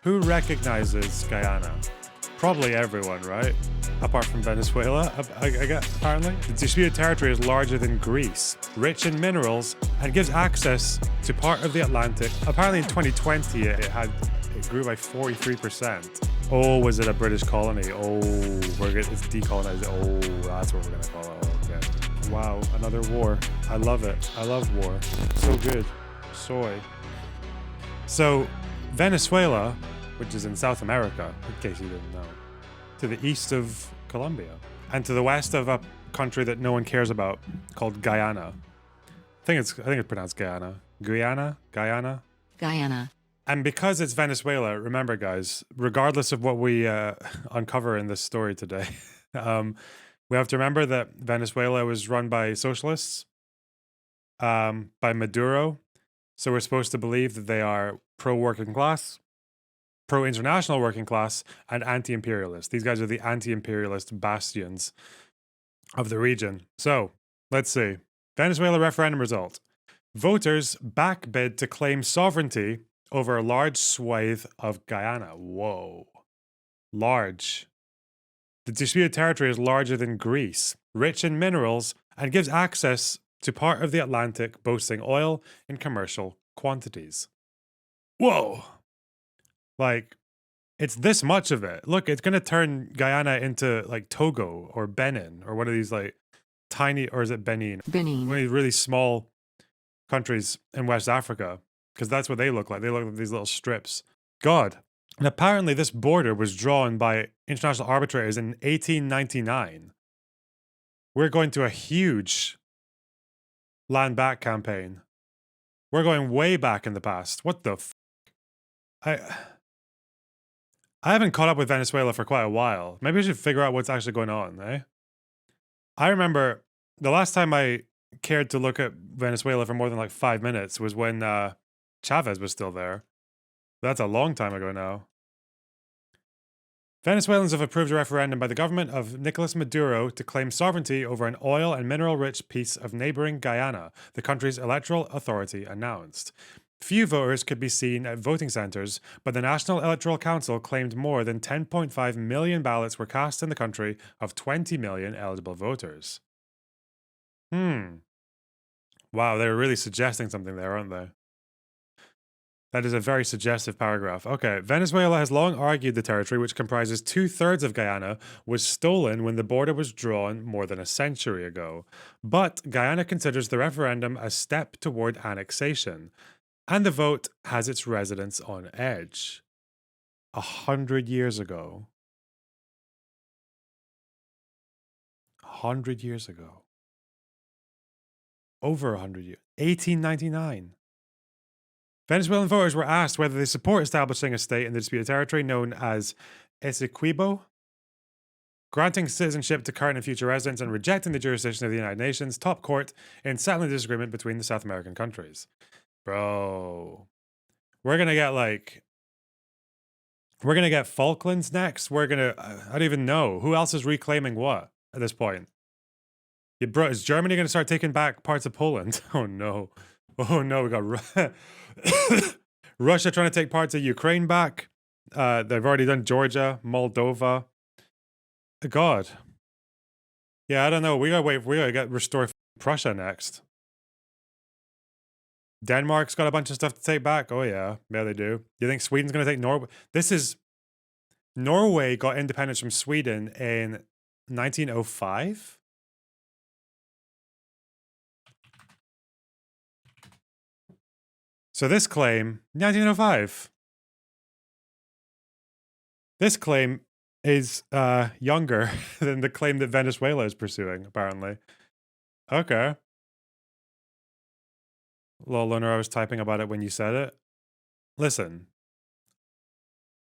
Who recognizes Guyana? Probably everyone, right? Apart from Venezuela, I guess, apparently. The disputed territory is larger than Greece, rich in minerals, and gives access to part of the Atlantic. Apparently in 2020, it grew by 43%. Oh, was it a British colony? Oh, it's decolonized. Oh, that's what we're gonna call it. Okay. Wow, another war. I love it. I love war. So good. Soy. So, Venezuela, which is in South America, in case you didn't know, to the east of Colombia, and to the west of a country that no one cares about called Guyana. I think it's pronounced Guyana. Guyana. And because it's Venezuela, remember guys, regardless of what we uncover in this story today, we have to remember that Venezuela was run by socialists, by Maduro. So we're supposed to believe that they are pro-working class, pro-international working class, and anti-imperialist. These guys are the anti-imperialist bastions of the region. So, let's see. Venezuela referendum result. Voters backbid to claim sovereignty over a large swathe of Guyana. Whoa. Large. The disputed territory is larger than Greece, rich in minerals, and gives access to part of the Atlantic boasting oil in commercial quantities. Whoa. Like, it's this much of it. Look, it's going to turn Guyana into like Togo or Benin or one of these like tiny, or is it Benin? One of these really small countries in West Africa, because that's what they look like. They look like these little strips. God. And apparently this border was drawn by international arbitrators in 1899. We're going to a huge land back campaign. We're going way back in the past. What the f? I haven't caught up with Venezuela for quite a while. Maybe I should figure out what's actually going on, eh? I remember the last time I cared to look at Venezuela for more than like 5 minutes was when Chavez was still there. That's a long time ago now. Venezuelans have approved a referendum by the government of Nicolas Maduro to claim sovereignty over an oil and mineral-rich piece of neighboring Guyana, the country's electoral authority announced. Few voters could be seen at voting centers, but the National Electoral Council claimed more than 10.5 million ballots were cast in the country of 20 million eligible voters. Wow, they're really suggesting something there, aren't they? That is a very suggestive paragraph. Okay, Venezuela has long argued the territory, which comprises 2/3 of Guyana, was stolen when the border was drawn more than a century ago. But Guyana considers the referendum a step toward annexation, and the vote has its residents on edge. 100 years ago. 100 years ago. Over 100 years. 1899. Venezuelan voters were asked whether they support establishing a state in the disputed territory known as Essequibo, granting citizenship to current and future residents and rejecting the jurisdiction of the United Nations top court in settling the disagreement between the South American countries. Bro. We're gonna get Falklands next. I don't even know. Who else is reclaiming what at this point? Yeah, bro, is Germany gonna start taking back parts of Poland? Oh no. Oh no, we got Russia trying to take parts of Ukraine back. They've already done Georgia, Moldova. God. Yeah, I don't know. We gotta restore Prussia next. Denmark's got a bunch of stuff to take back. Oh yeah, they do. You think Sweden's gonna take Norway? Norway got independence from Sweden in 1905? So this claim, 1905. This claim is younger than the claim that Venezuela is pursuing, apparently. Okay. Lol, learner, I was typing about it when you said it. Listen.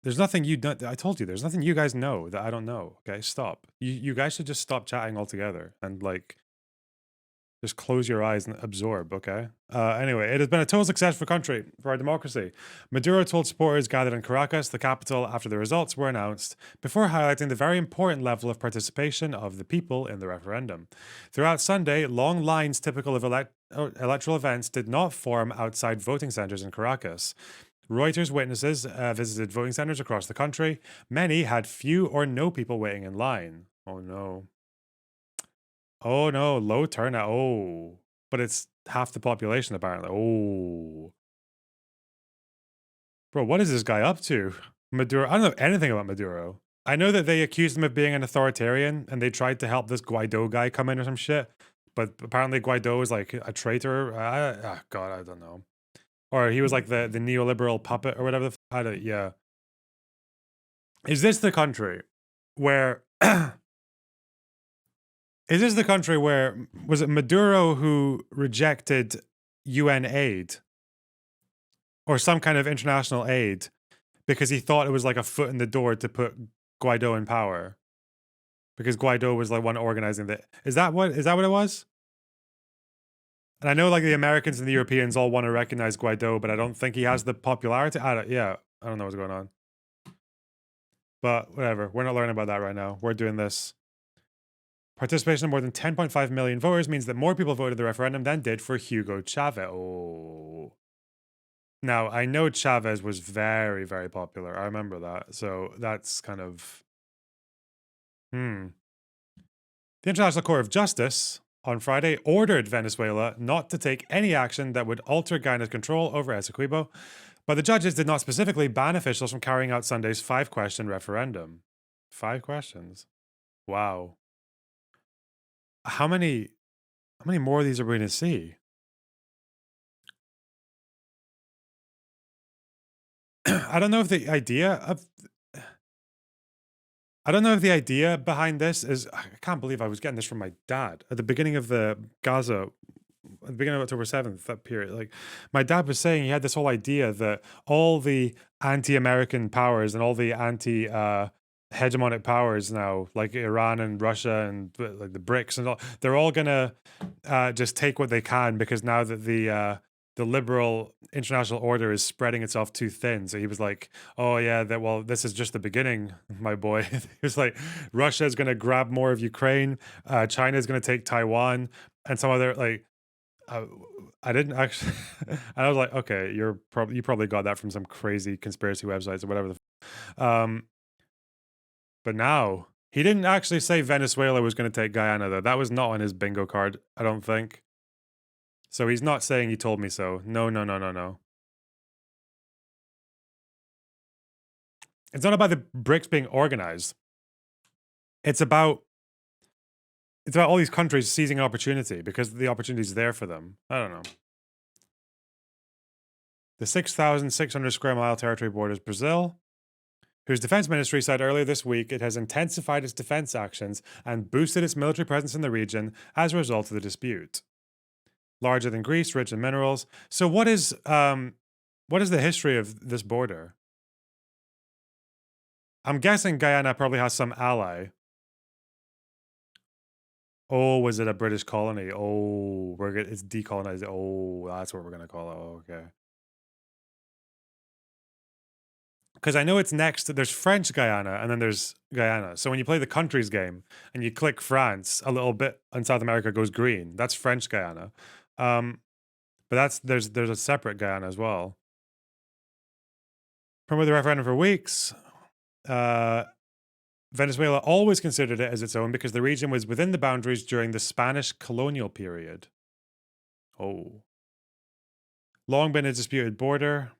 There's nothing I told you, there's nothing you guys know that I don't know, okay? Stop. You guys should just stop chatting altogether and, like, just close your eyes and absorb, okay? Anyway, it has been a total success for our democracy. Maduro told supporters gathered in Caracas, the capital, after the results were announced, before highlighting the very important level of participation of the people in the referendum. Throughout Sunday, long lines typical of electoral events did not form outside voting centers in Caracas. Reuters witnesses visited voting centers across the country. Many had few or no people waiting in line. Oh no. Oh no, low turnout. Oh. But it's half the population apparently. Oh. Bro, what is this guy up to? Maduro. I don't know anything about Maduro. I know that they accused him of being an authoritarian and they tried to help this Guaido guy come in or some shit. But apparently Guaido is like a traitor. God, I don't know. Or he was like the neoliberal puppet or whatever. I don't, yeah. Is this the country where... Is this the country where... Was it Maduro who rejected UN aid? Or some kind of international aid because he thought it was like a foot in the door to put Guaido in power. Because Guaido was like one organizing that. Is that what it was? And I know like the Americans and the Europeans all want to recognize Guaido, but I don't think he has the popularity. I don't know what's going on. But whatever, we're not learning about that right now. We're doing this. Participation of more than 10.5 million voters means that more people voted the referendum than did for Hugo Chavez. Oh. Now, I know Chavez was very, very popular. I remember that. So that's kind of... The International Court of Justice on Friday ordered Venezuela not to take any action that would alter Guyana's control over Essequibo, but the judges did not specifically ban officials from carrying out Sunday's 5-question referendum. 5 questions? Wow. How many more of these are we going to see? I don't know if the idea behind this is... I can't believe I was getting this from my dad at the beginning of the Gaza, at the beginning of October 7th, that period. Like, my dad was saying he had this whole idea that all the anti-American powers and all the hegemonic powers now, like Iran and Russia and like the BRICS and all, they're all gonna just take what they can because now that the liberal international order is spreading itself too thin. So he was like, oh yeah, this is just the beginning, my boy. He was like, Russia is going to grab more of Ukraine. China is going to take Taiwan and some other like, I didn't actually, and I was like, okay, you probably got that from some crazy conspiracy websites or whatever. But now he didn't actually say Venezuela was going to take Guyana though. That was not on his bingo card, I don't think. So he's not saying he told me so. No. It's not about the BRICS being organized. It's about all these countries seizing an opportunity because the opportunity is there for them. I don't know. The 6,600 square mile territory borders Brazil, whose defense ministry said earlier this week it has intensified its defense actions and boosted its military presence in the region as a result of the dispute. Larger than Greece, rich in minerals. So what is the history of this border? I'm guessing Guyana probably has some ally. Oh, was it a British colony? Oh, it's decolonized. Oh, that's what we're gonna call it. Oh, okay. Because I know it's next. There's French Guyana and then there's Guyana. So when you play the countries game and you click France, a little bit in South America goes green. That's French Guyana. But there's a separate Guyana as well. Promoted the referendum for weeks. Venezuela always considered it as its own because the region was within the boundaries during the Spanish colonial period. Oh. Long been a disputed border.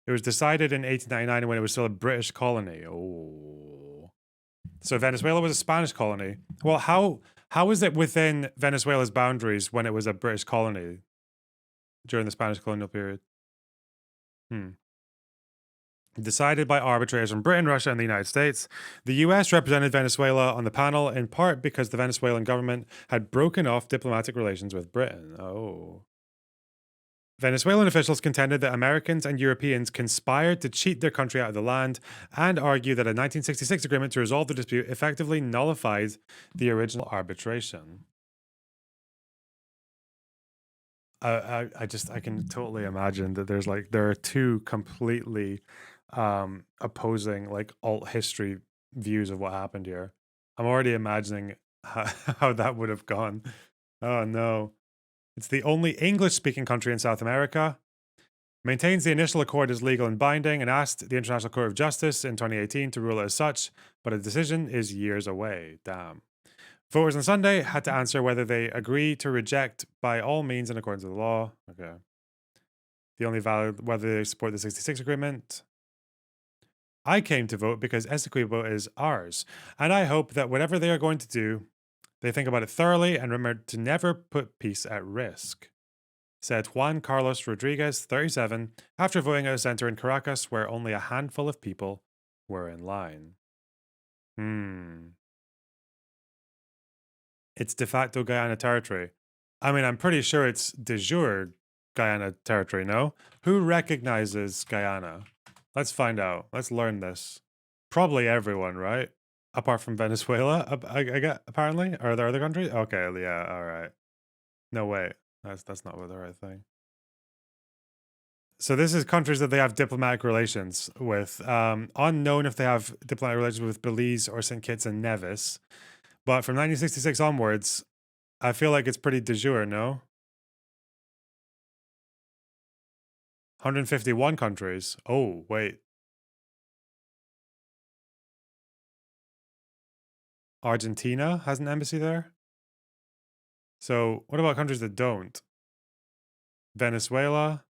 It was decided in 1899 when it was still a British colony. Oh. So Venezuela was a Spanish colony. Well, how is it within Venezuela's boundaries when it was a British colony during the Spanish colonial period? Decided by arbitrators from Britain, Russia, and the United States. The US represented Venezuela on the panel in part because the Venezuelan government had broken off diplomatic relations with Britain. Oh. Venezuelan officials contended that Americans and Europeans conspired to cheat their country out of the land and argued that a 1966 agreement to resolve the dispute effectively nullified the original arbitration. I can totally imagine that there are two completely opposing like alt history views of what happened here. I'm already imagining how that would have gone. Oh no. It's the only English-speaking country in South America. maintains the initial accord as legal and binding and asked the International Court of Justice in 2018 to rule it as such, but a decision is years away. Damn. Voters on Sunday had to answer whether they agree to reject by all means in accordance with the law. Okay. The only valid whether they support the 66 agreement. I came to vote because Essequibo is ours, and I hope that whatever they are going to do, they think about it thoroughly and remember to never put peace at risk, said Juan Carlos Rodriguez, 37, after voting at a center in Caracas where only a handful of people were in line. It's de facto Guyana territory. I mean, I'm pretty sure it's de jure Guyana territory, no? Who recognizes Guyana? Let's find out. Let's learn this. Probably everyone, right? Apart from Venezuela, I get, apparently? Are there other countries? Okay, yeah, all right. No, wait. That's not the right thing. So this is countries that they have diplomatic relations with. Unknown if they have diplomatic relations with Belize or St. Kitts and Nevis. But from 1966 onwards, I feel like it's pretty de jure, no? 151 countries. Oh, wait. Argentina has an embassy there? So what about countries that don't? Venezuela?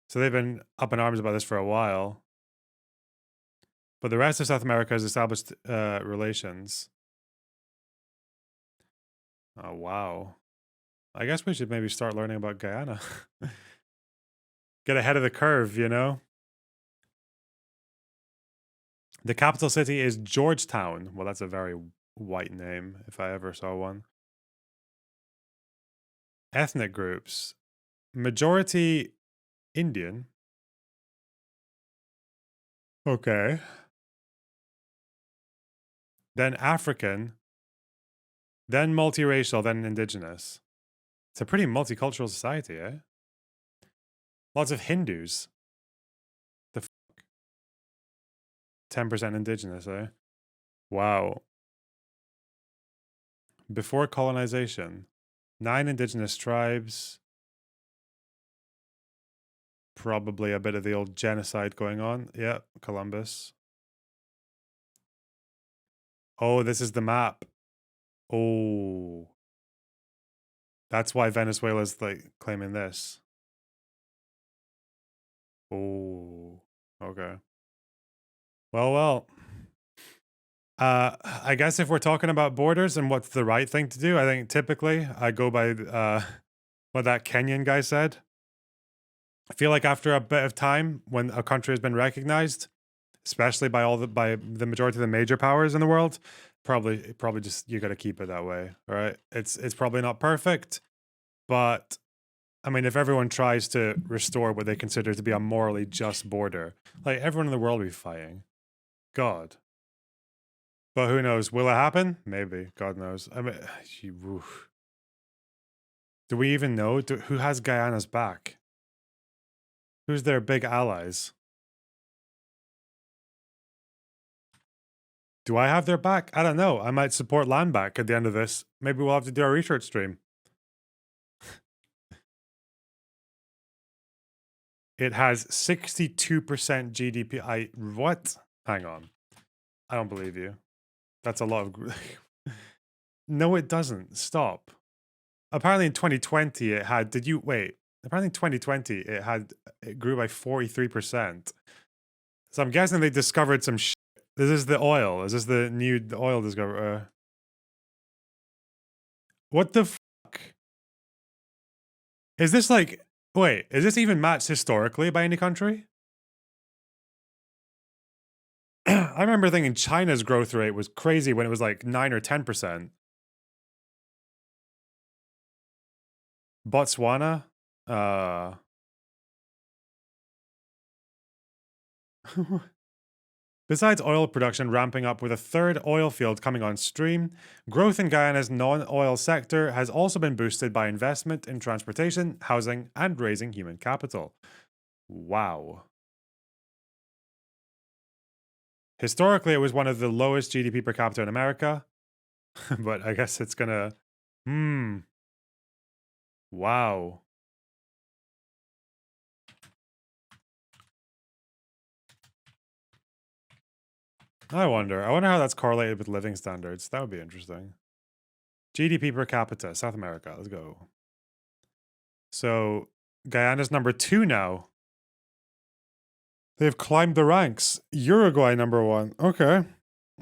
So they've been up in arms about this for a while. But the rest of South America has established relations. Oh, wow. I guess we should maybe start learning about Guyana. Get ahead of the curve, you know? The capital city is Georgetown. Well, that's a very white name, if I ever saw one. Ethnic groups. Majority Indian. Okay. Then African. Then multiracial, then indigenous. It's a pretty multicultural society, eh? Lots of Hindus. The fuck? 10% indigenous, eh? Wow. Before colonization, 9 indigenous tribes. Probably a bit of the old genocide going on. Yeah, Columbus. Oh, this is the map. Oh. That's why Venezuela's like claiming this. Oh. Okay. Well. I guess if we're talking about borders and what's the right thing to do, I think typically I go by what that Kenyan guy said. I feel like after a bit of time, when a country has been recognized, especially by the majority of the major powers in the world, probably just you got to keep it that way, right? It's probably not perfect, but I mean, if everyone tries to restore what they consider to be a morally just border, like everyone in the world will be fighting. God. But who knows? Will it happen? Maybe. God knows. I mean, do we even know? Who has Guyana's back? Who's their big allies? Do I have their back? I don't know. I might support land back at the end of this. Maybe we'll have to do a research stream. It has 62% GDP. What? Hang on. I don't believe you. That's a lot of. No, it doesn't. Stop. Apparently in 2020 it had. Did you wait? Apparently in 2020 it grew by 43%. So I'm guessing they discovered some shit. This is the oil. Is this the new oil discovery? What the fuck? Is this like? Wait, is this even matched historically by any country? I remember thinking China's growth rate was crazy when it was like 9 or 10%. Botswana? Besides oil production ramping up with a third oil field coming on stream, growth in Guyana's non-oil sector has also been boosted by investment in transportation, housing, and raising human capital. Wow. Historically, it was one of the lowest GDP per capita in America, but I guess it's gonna... Wow. I wonder how that's correlated with living standards. That would be interesting. GDP per capita, South America. Let's go. So Guyana's number 2 now. They've climbed the ranks. Uruguay number 1. Okay.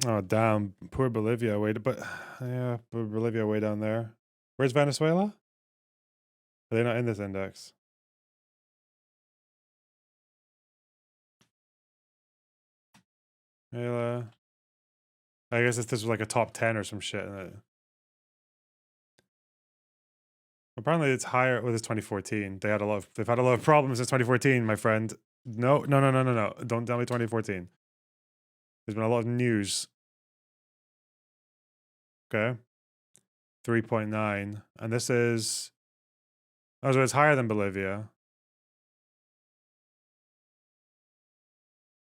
Oh damn, poor Bolivia. But yeah, poor Bolivia way down there. Where's Venezuela? Are they not in this index? I guess if this was like a top 10 or some shit. Apparently it's higher. Well, it's 2014. They've had a lot of problems since 2014, my friend. No. Don't tell me 2014. There's been a lot of news. Okay. 3.9. And this is... Oh, so it's higher than Bolivia.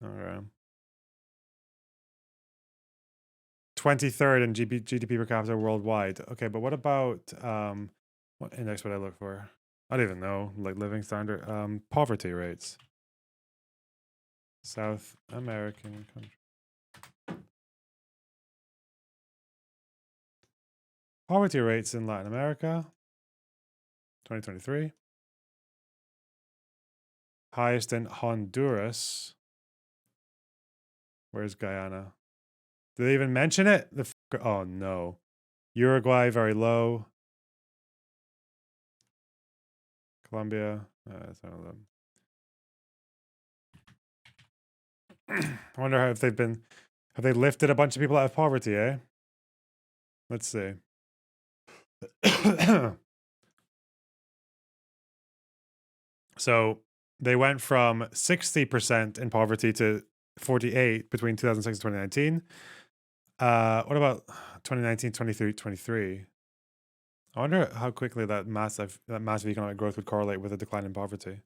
Okay. 23rd in GDP per capita worldwide. Okay, but what about... what index would I look for? I don't even know. Like living standard. Poverty rates. South American country. Poverty rates in Latin America. 2023. Highest in Honduras. Where's Guyana? Did they even mention it? Oh no. Uruguay, very low. Colombia. That's not them. I wonder if have they lifted a bunch of people out of poverty, eh? Let's see. So they went from 60% in poverty to 48 between 2006 and 2019. What about 2019, 23? I wonder how quickly that massive economic growth would correlate with a decline in poverty.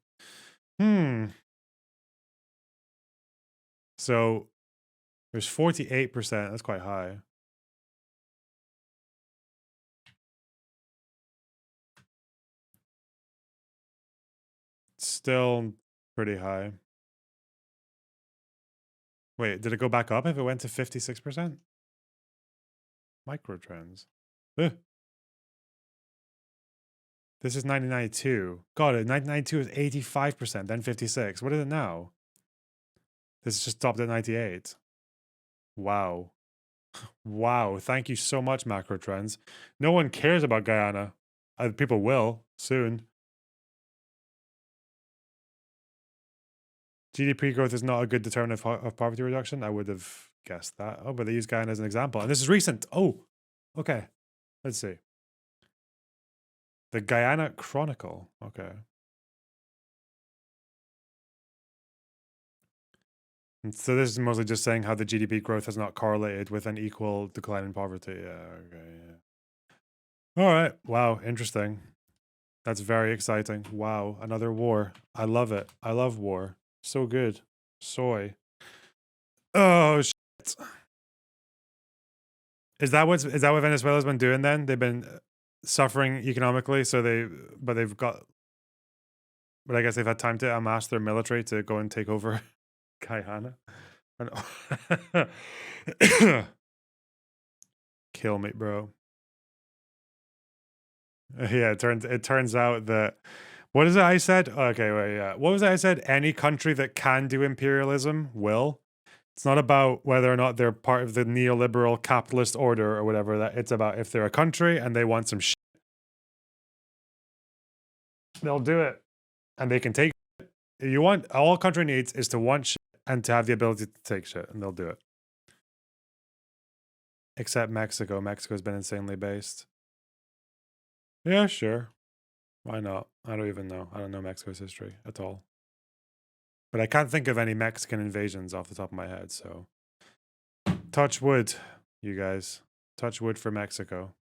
So there's 48%. That's quite high. Still pretty high. Wait, did it go back up if it went to 56%? Microtrends. Ugh. This is 1992. Got it. 1992 is 85%, then 56. What is it now? This just stopped at 98. Wow. Wow. Thank you so much, macro trends. No one cares about Guyana. People will soon. GDP growth is not a good determinant of poverty reduction. I would have guessed that. Oh, but they use Guyana as an example. And this is recent. Oh, okay. Let's see. The Guyana Chronicle. Okay. And so this is mostly just saying how the GDP growth has not correlated with an equal decline in poverty. Yeah, okay, yeah. All right. Wow, interesting. That's very exciting. Wow, another war. I love it. I love war. So good. Soy. Oh shit. Is that what Venezuela's been doing then? They've been suffering economically, but I guess they've had time to amass their military to go and take over Guyana. Kill me, bro. Yeah, it turns out that what is it I said? Okay, wait, yeah. What was it I said? Any country that can do imperialism will. It's not about whether or not they're part of the neoliberal capitalist order or whatever. That it's about if they're a country and they want some shit, they'll do it, and they can take. You want all a country needs is to want shit and to have the ability to take shit, and they'll do it. Except Mexico. Mexico's been insanely based. Yeah, sure. Why not? I don't even know. I don't know Mexico's history at all. But I can't think of any Mexican invasions off the top of my head, so touch wood, you guys. Touch wood for Mexico.